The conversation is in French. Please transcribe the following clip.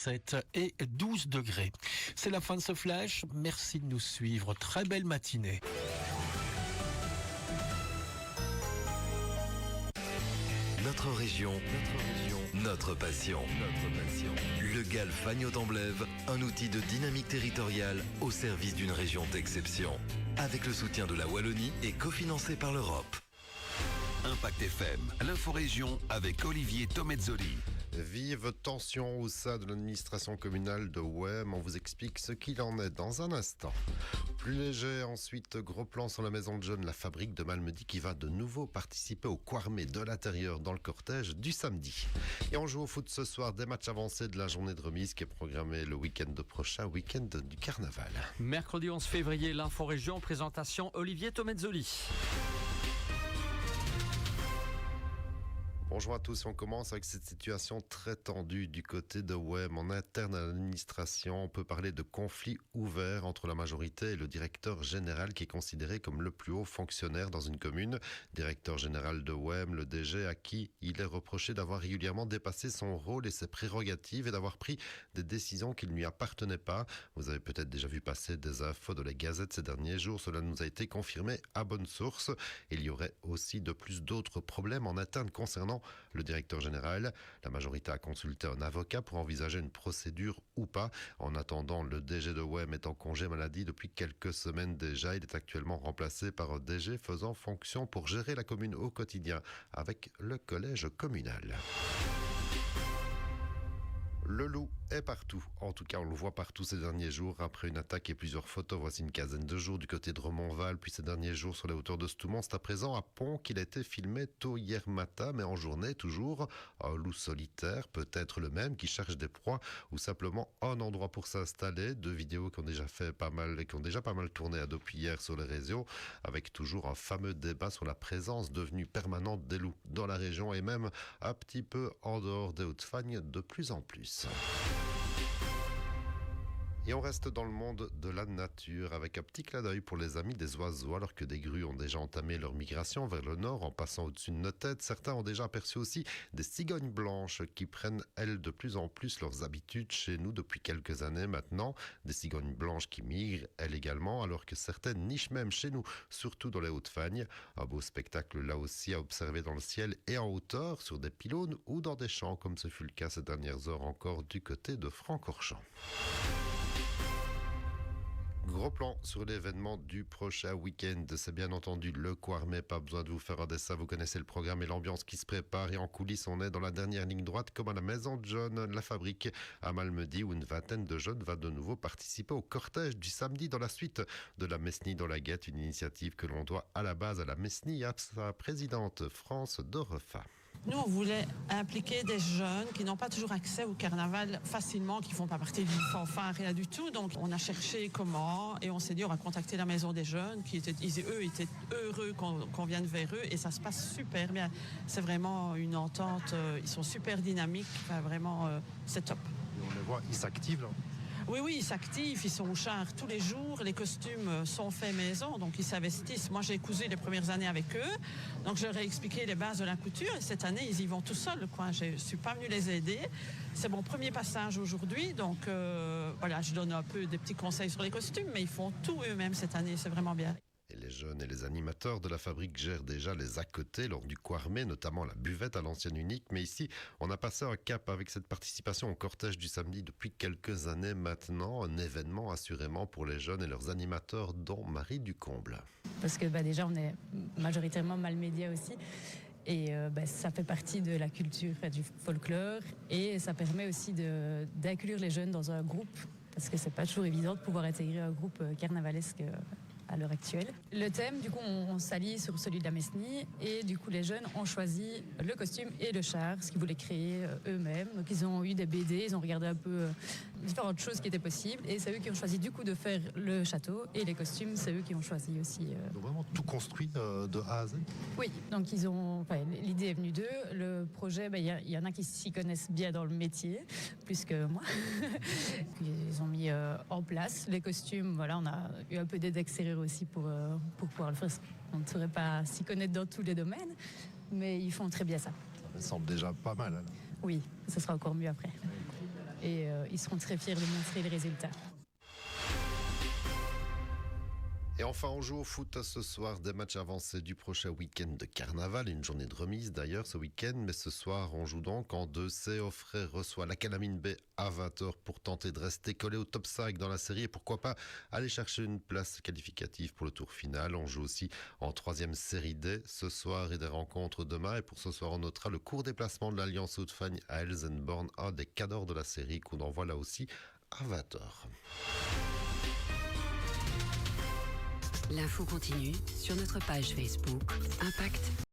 7 et 12 degrés. C'est la fin de ce flash. Merci de nous suivre. Très belle matinée. Notre région, notre passion. Le GAL Fagnes-Autemblève, un outil de dynamique territoriale au service d'une région d'exception. Avec le soutien de la Wallonie et cofinancé par l'Europe. Impact FM, l'inforégion avec Olivier Tomezzoli. Vive tension au sein de l'administration communale de Wem. On vous explique ce qu'il en est dans un instant. Plus léger, ensuite, gros plan sur la maison de jeunes, la fabrique de Malmedy qui va de nouveau participer au Quarmé de l'intérieur dans le cortège du samedi. Et on joue au foot ce soir, des matchs avancés de la journée de remise qui est programmée le week-end prochain, week-end du carnaval. Mercredi 11 février, l'inforégion, présentation Olivier Tomezzoli. Bonjour à tous, on commence avec cette situation très tendue du côté de Wem. En interne à l'administration, on peut parler de conflit ouvert entre la majorité et le directeur général qui est considéré comme le plus haut fonctionnaire dans une commune. Directeur général de Wem, le DG à qui il est reproché d'avoir régulièrement dépassé son rôle et ses prérogatives et d'avoir pris des décisions qui ne lui appartenaient pas. Vous avez peut-être déjà vu passer des infos de la Gazette ces derniers jours. Cela nous a été confirmé à bonne source. Il y aurait aussi de plus d'autres problèmes en interne concernant le directeur général. La majorité a consulté un avocat pour envisager une procédure ou pas. En attendant, le DG de Wem est en congé maladie depuis quelques semaines déjà. Il est actuellement remplacé par un DG faisant fonction pour gérer la commune au quotidien avec le collège communal. Le loup est partout. En tout cas, on le voit partout ces derniers jours. Après une attaque et plusieurs photos, voici une quinzaine de jours du côté de Remontval, puis ces derniers jours sur les hauteurs de Stoumont. C'est à présent à Pont qu'il a été filmé tôt hier matin, mais en journée toujours. Un loup solitaire, peut-être le même, qui cherche des proies ou simplement un endroit pour s'installer. Deux vidéos qui ont déjà pas mal tourné depuis hier sur les réseaux, avec toujours un fameux débat sur la présence devenue permanente des loups dans la région et même un petit peu en dehors des Hauts-de-Fagne de plus en plus. Et on reste dans le monde de la nature avec un petit clin d'œil pour les amis des oiseaux. Alors que des grues ont déjà entamé leur migration vers le nord en passant au-dessus de nos têtes, certains ont déjà aperçu aussi des cigognes blanches qui prennent, elles, de plus en plus leurs habitudes chez nous depuis quelques années maintenant. Des cigognes blanches qui migrent, elles également, alors que certaines nichent même chez nous, surtout dans les Hauts-de-Fagne. Un beau spectacle là aussi à observer dans le ciel et en hauteur, sur des pylônes ou dans des champs, comme ce fut le cas ces dernières heures encore du côté de Francorchamps. Gros plan sur l'événement du prochain week-end. C'est bien entendu le Quarmé. Pas besoin de vous faire un dessin. Vous connaissez le programme et l'ambiance qui se prépare. Et en coulisses, on est dans la dernière ligne droite, comme à la maison de jeunes, la fabrique à Malmedy, où une vingtaine de jeunes va de nouveau participer au cortège du samedi dans la suite de la Mesnie dans la Guette. Une initiative que l'on doit à la base à la Mesnie et à sa présidente France Dorefa. Nous, on voulait impliquer des jeunes qui n'ont pas toujours accès au carnaval facilement, qui ne font pas partie d'une fanfare, rien du tout. Donc, on a cherché comment et on s'est dit, on va contacter la maison des jeunes qui étaient heureux qu'on vienne vers eux et ça se passe super bien. C'est vraiment une entente, ils sont super dynamiques, enfin, vraiment, c'est top. On les voit, ils s'activent là. Oui, ils s'activent, ils sont au char tous les jours, les costumes sont faits maison, donc ils s'investissent. Moi, j'ai cousu les premières années avec eux, donc je leur ai expliqué les bases de la couture, et cette année, ils y vont tout seuls, quoi. Je ne suis pas venue les aider. C'est mon premier passage aujourd'hui, donc voilà, je donne un peu des petits conseils sur les costumes, mais ils font tout eux-mêmes cette année, c'est vraiment bien. Et les jeunes et les animateurs de la fabrique gèrent déjà les à côté lors du Quarmé, notamment la buvette à l'ancienne unique. Mais ici, on a passé un cap avec cette participation au cortège du samedi depuis quelques années maintenant. Un événement assurément pour les jeunes et leurs animateurs, dont Marie Ducomble. Parce que déjà, on est majoritairement Malmédia aussi. Et ça fait partie de la culture, du folklore. Et ça permet aussi d'inclure les jeunes dans un groupe. Parce que c'est pas toujours évident de pouvoir intégrer un groupe carnavalesque à l'heure actuelle. Le thème, du coup, on s'allie sur celui de la Mesnie et du coup, les jeunes ont choisi le costume et le char, ce qu'ils voulaient créer eux-mêmes. Donc, ils ont eu des BD, ils ont regardé un peu différentes choses qui étaient possibles et c'est eux qui ont choisi du coup de faire le château et les costumes, c'est eux qui ont choisi aussi. Ils ont vraiment tout construit de A à Z. Oui, donc l'idée est venue d'eux. Le projet, il y en a qui s'y connaissent bien dans le métier, plus que moi. Ils ont mis en place les costumes. Voilà, on a eu un peu d'aide extérieure aussi pour pouvoir le faire. On ne saurait pas s'y connaître dans tous les domaines, mais ils font très bien ça. Ça me semble déjà pas mal. Alors. Oui, ce sera encore mieux après. et ils seront très fiers de montrer les résultats. Et enfin, on joue au foot ce soir, des matchs avancés du prochain week-end de carnaval, une journée de remise d'ailleurs ce week-end, mais ce soir on joue donc en 2C. Offray reçoit la Calamine B à 20h pour tenter de rester collé au top 5 dans la série et pourquoi pas aller chercher une place qualificative pour le tour final. On joue aussi en 3e série D ce soir et des rencontres demain, et pour ce soir on notera le court déplacement de l'Alliance Haute-Fagne à Elsenborn, un des cadors de la série qu'on envoie là aussi à 20h. L'info continue sur notre page Facebook Impact